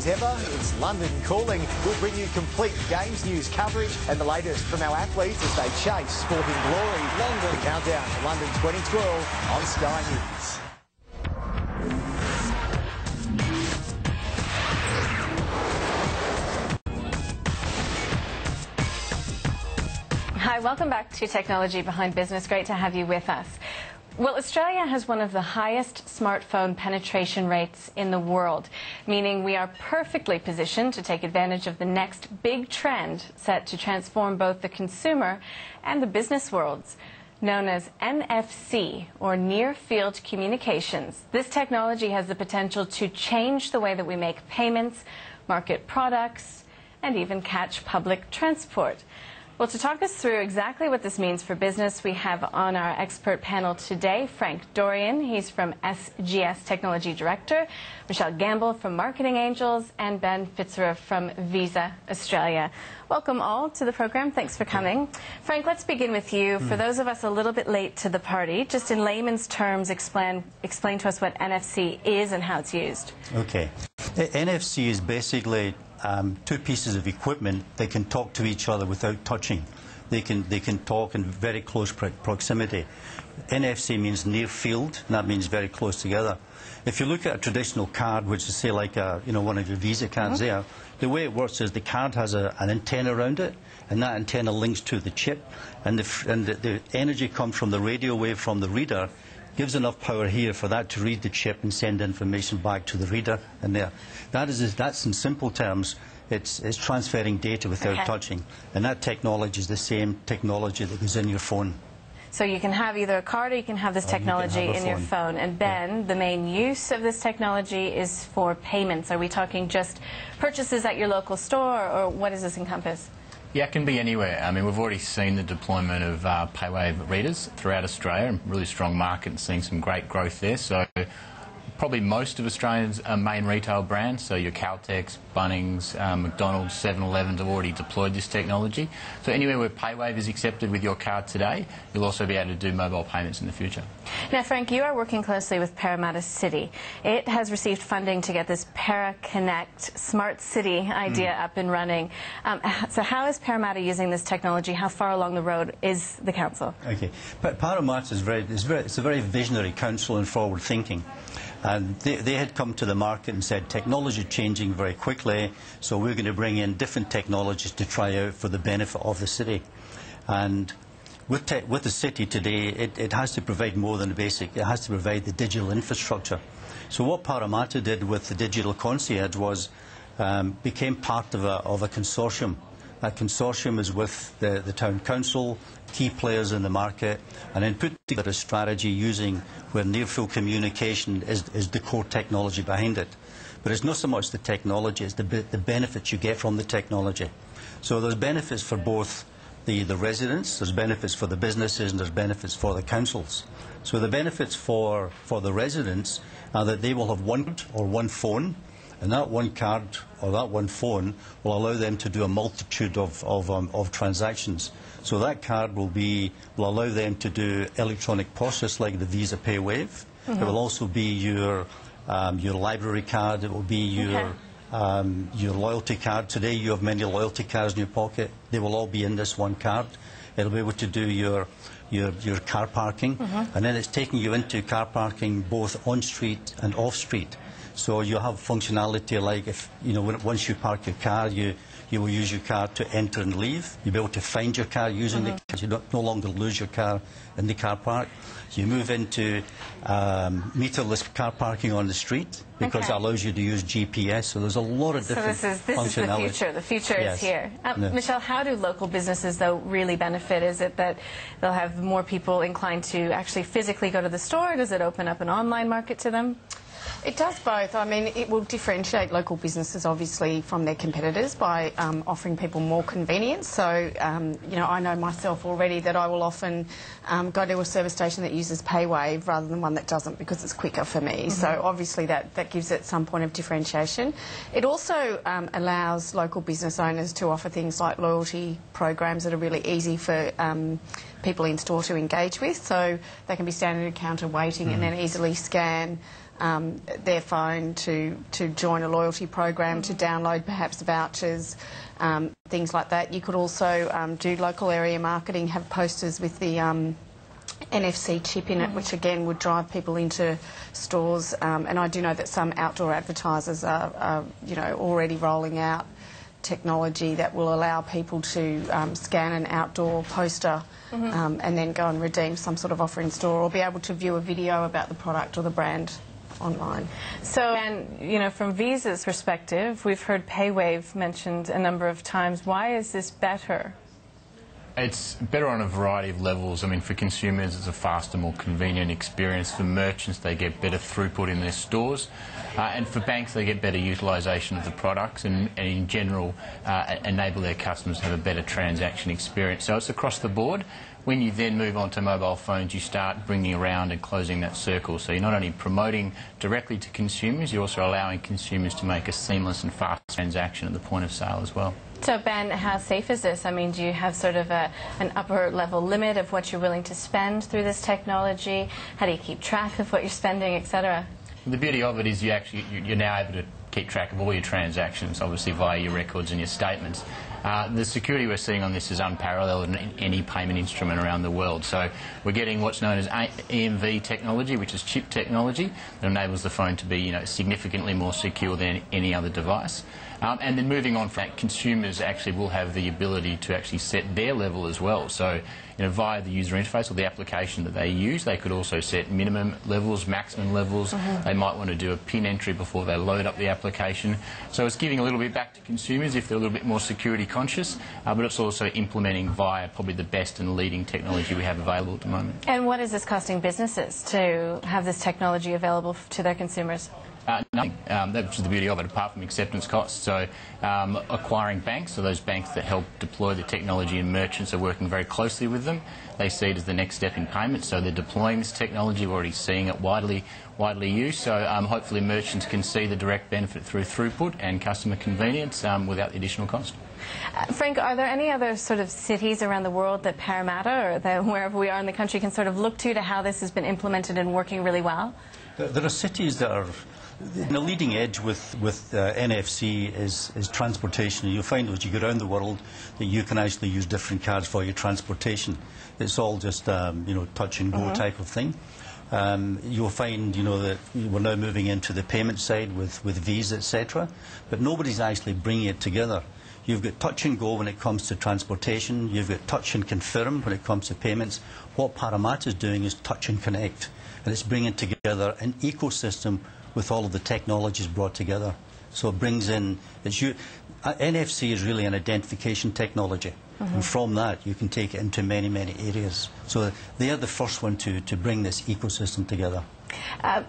as ever, it's London calling. We'll bring you complete games news coverage and the latest from our athletes as they chase sporting glory. London countdown to London 2012 on Sky News. Hi, welcome back to Technology Behind Business. Great to have you with us. Well, Australia has one of the highest smartphone penetration rates in the world, meaning we are perfectly positioned to take advantage of the next big trend set to transform both the consumer and the business worlds, known as NFC, or Near Field Communications. This technology has the potential to change the way that we make payments, market products, and even catch public transport. Well, to talk us through exactly what this means for business, we have on our expert panel today Frank Dorian. He's from SGS Technology Director, Michelle Gamble from Marketing Angels, and Ben Fitzgerald from Visa Australia. Welcome all to the program. Thanks for coming. Frank, let's begin with you. For those of us a little bit late to the party, just in layman's terms, explain to us what NFC is and how it's used. Okay. NFC is basically two pieces of equipment that can talk to each other without touching. They can talk in very close proximity. NFC means near field, and that means very close together. If you look at a traditional card, which is say like one of your Visa cards there, the way it works is the card has an antenna around it, and that antenna links to the chip, and the energy comes from the radio wave from the reader, gives enough power here for that to read the chip and send information back to the reader, and there. That's in simple terms, it's transferring data without touching, and that technology is the same technology that goes in your phone. So you can have either a card or you can have this technology in your phone. And Ben, the main use of this technology is for payments. Are we talking just purchases at your local store, or what does this encompass? Yeah, it can be anywhere. I mean, we've already seen the deployment of PayWave readers throughout Australia, really strong market and seeing some great growth there. So probably most of Australia's main retail brands, so your Caltex, Bunnings, McDonald's, 7-Elevens have already deployed this technology. So anywhere where PayWave is accepted with your card today, you'll also be able to do mobile payments in the future. Now, Frank, you are working closely with Parramatta City. It has received funding to get this ParaConnect smart city idea up and running. So how is Parramatta using this technology? How far along the road is the council? Okay, Parramatta it's a very visionary council and forward thinking. And they had come to the market and said technology is changing very quickly, so we're going to bring in different technologies to try out for the benefit of the city. And with the city today, it has to provide more than the basic. It has to provide the digital infrastructure. So what Parramatta did with the digital concierge was became part of a consortium. That consortium is with the town council, key players in the market, and then put together a strategy using where near-field communication is the core technology behind it. But it's not so much the technology, it's the benefits you get from the technology. So there's benefits for both the residents, there's benefits for the businesses, and there's benefits for the councils. So the benefits for the residents are that they will have one phone, and that one card or that one phone will allow them to do a multitude of transactions. So that card will allow them to do electronic process like the Visa PayWave. It will also be your library card. It will be your loyalty card. Today you have many loyalty cards in your pocket. They will all be in this one card. It'll be able to do your car parking, and then it's taking you into car parking both on street and off street. So you have functionality like if once you park your car, you will use your car to enter and leave. You'll be able to find your car using the car. You no longer lose your car in the car park. You move into meterless car parking on the street because it allows you to use GPS. So there's a lot of different functionality. This is the future. The future is here. Michelle, how do local businesses, though, really benefit? Is it that they'll have more people inclined to actually physically go to the store? Or does it open up an online market to them? It does both. I mean, it will differentiate local businesses, obviously, from their competitors by offering people more convenience. So, I know myself already that I will often go to a service station that uses PayWave rather than one that doesn't because it's quicker for me. So, obviously, that gives it some point of differentiation. It also allows local business owners to offer things like loyalty programs that are really easy for people in store to engage with. So they can be standing at a counter waiting and then easily scan their phone to join a loyalty program, to download perhaps vouchers, things like that. You could also do local area marketing, have posters with the NFC chip in it, which again would drive people into stores. And I do know that some outdoor advertisers are already rolling out technology that will allow people to scan an outdoor poster and then go and redeem some sort of offer in store, or be able to view a video about the product or the brand online. So, and from Visa's perspective, we've heard PayWave mentioned a number of times. Why is this better? It's better on a variety of levels. I mean, for consumers, it's a faster, more convenient experience. For merchants, they get better throughput in their stores. And for banks, they get better utilisation of the products and in general enable their customers to have a better transaction experience. So it's across the board. When you then move on to mobile phones, you start bringing around and closing that circle. So you're not only promoting directly to consumers, you're also allowing consumers to make a seamless and fast transaction at the point of sale as well. So, Ben, how safe is this? I mean, do you have sort of an upper level limit of what you're willing to spend through this technology? How do you keep track of what you're spending, etc.? The beauty of it is you're now able to keep track of all your transactions, obviously via your records and your statements. The security we're seeing on this is unparalleled in any payment instrument around the world. So we're getting what's known as EMV technology, which is chip technology, that enables the phone to be significantly more secure than any other device. And then moving on from that, consumers actually will have the ability to actually set their level as well. So via the user interface or the application that they use, they could also set minimum levels, maximum levels. They might want to do a PIN entry before they load up the application. So it's giving a little bit back to consumers if they're a little bit more security conscious, but it's also implementing via probably the best and leading technology we have available at the moment. And what is this costing businesses to have this technology available to their consumers? Nothing. That's the beauty of it, apart from acceptance costs. So acquiring banks, so those banks that help deploy the technology, and merchants are working very closely with them. They see it as the next step in payment, so they're deploying this technology. We're already seeing it widely used. So hopefully merchants can see the direct benefit through throughput and customer convenience without the additional cost. Frank, are there any other sort of cities around the world that Parramatta or wherever we are in the country can sort of look to how this has been implemented and working really well? There are cities that are the leading edge with NFC is transportation. You'll find as you go around the world that you can actually use different cards for your transportation. It's all just touch and go type of thing. You'll find that we're now moving into the payment side with Visa, etc. But nobody's actually bringing it together. You've got touch and go when it comes to transportation. You've got touch and confirm when it comes to payments. What Parramatta is doing is touch and connect, and it's bringing together an ecosystem with all of the technologies brought together. So it brings in, NFC is really an identification technology. And from that, you can take it into many, many areas. So they are the first one to bring this ecosystem together.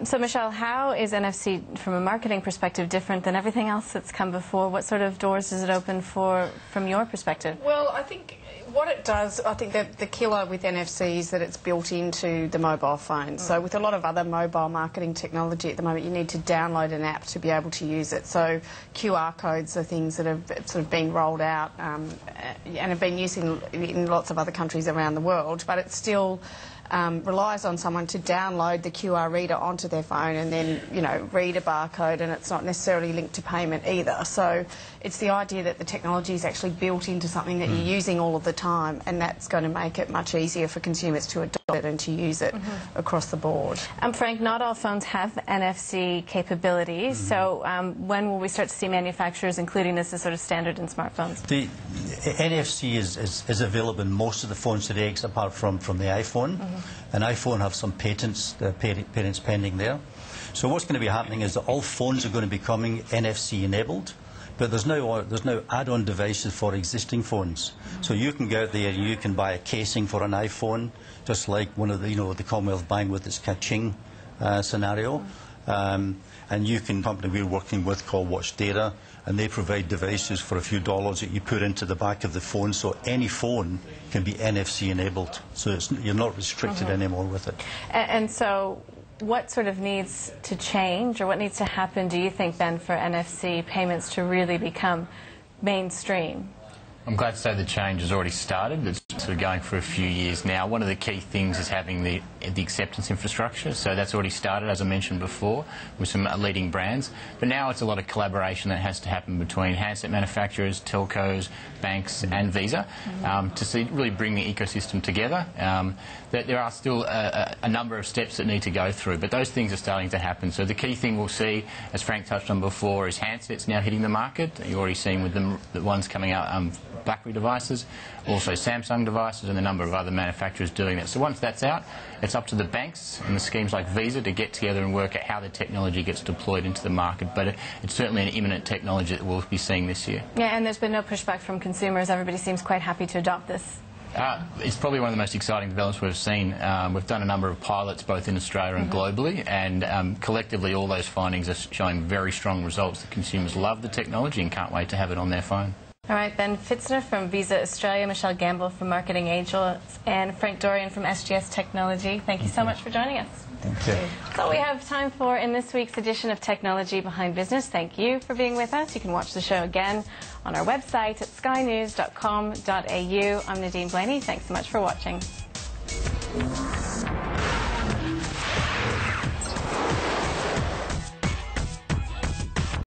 So, Michelle, how is NFC, from a marketing perspective, different than everything else that's come before? What sort of doors does it open for, from your perspective? Well, I think what it does, I think that the killer with NFC is that it's built into the mobile phone. So with a lot of other mobile marketing technology at the moment, you need to download an app to be able to use it. So QR codes are things that have sort of been rolled out and have been used in lots of other countries around the world, but it's still relies on someone to download the QR reader onto their phone and then, read a barcode, and it's not necessarily linked to payment either. So it's the idea that the technology is actually built into something that you're using all of the time, and that's going to make it much easier for consumers to adopt it and to use it across the board. Frank, not all phones have NFC capabilities, so when will we start to see manufacturers including this as sort of standard in smartphones? The NFC is available in most of the phones today, apart from the iPhone. And iPhone have some patents pending there. So what's going to be happening is that all phones are going to be becoming NFC enabled, but there's now add-on devices for existing phones. So you can go out there and you can buy a casing for an iPhone, just like one of the Commonwealth Bank with its Kaching scenario. And you can, company we're working with called Watch Data, and they provide devices for a few dollars that you put into the back of the phone, so any phone can be NFC enabled. So you're not restricted anymore with it. And so what sort of needs to change, or what needs to happen, do you think, Ben, for NFC payments to really become mainstream? I'm glad to say the change has already started. It's sort of going for a few years now. One of the key things is having the acceptance infrastructure. So that's already started, as I mentioned before, with some leading brands. But now it's a lot of collaboration that has to happen between handset manufacturers, telcos, banks and Visa to really bring the ecosystem together. There are still a number of steps that need to go through, but those things are starting to happen. So the key thing we'll see, as Frank touched on before, is handsets now hitting the market. You're already seeing with them the ones coming out, BlackBerry devices, also Samsung devices, and a number of other manufacturers doing that. So once that's out, it's up to the banks and the schemes like Visa to get together and work out how the technology gets deployed into the market. But it's certainly an imminent technology that we'll be seeing this year. Yeah, and there's been no pushback from consumers. Everybody seems quite happy to adopt this. It's probably one of the most exciting developments we've seen. We've done a number of pilots both in Australia and globally, and collectively all those findings are showing very strong results. The consumers love the technology and can't wait to have it on their phone. All right, Ben Fitzner from Visa Australia, Michelle Gamble from Marketing Angels, and Frank Dorian from SGS Technology. Thank you so much for joining us. Thank you. That's all we have time for in this week's edition of Technology Behind Business. Thank you for being with us. You can watch the show again on our website at skynews.com.au. I'm Nadine Blaney. Thanks so much for watching.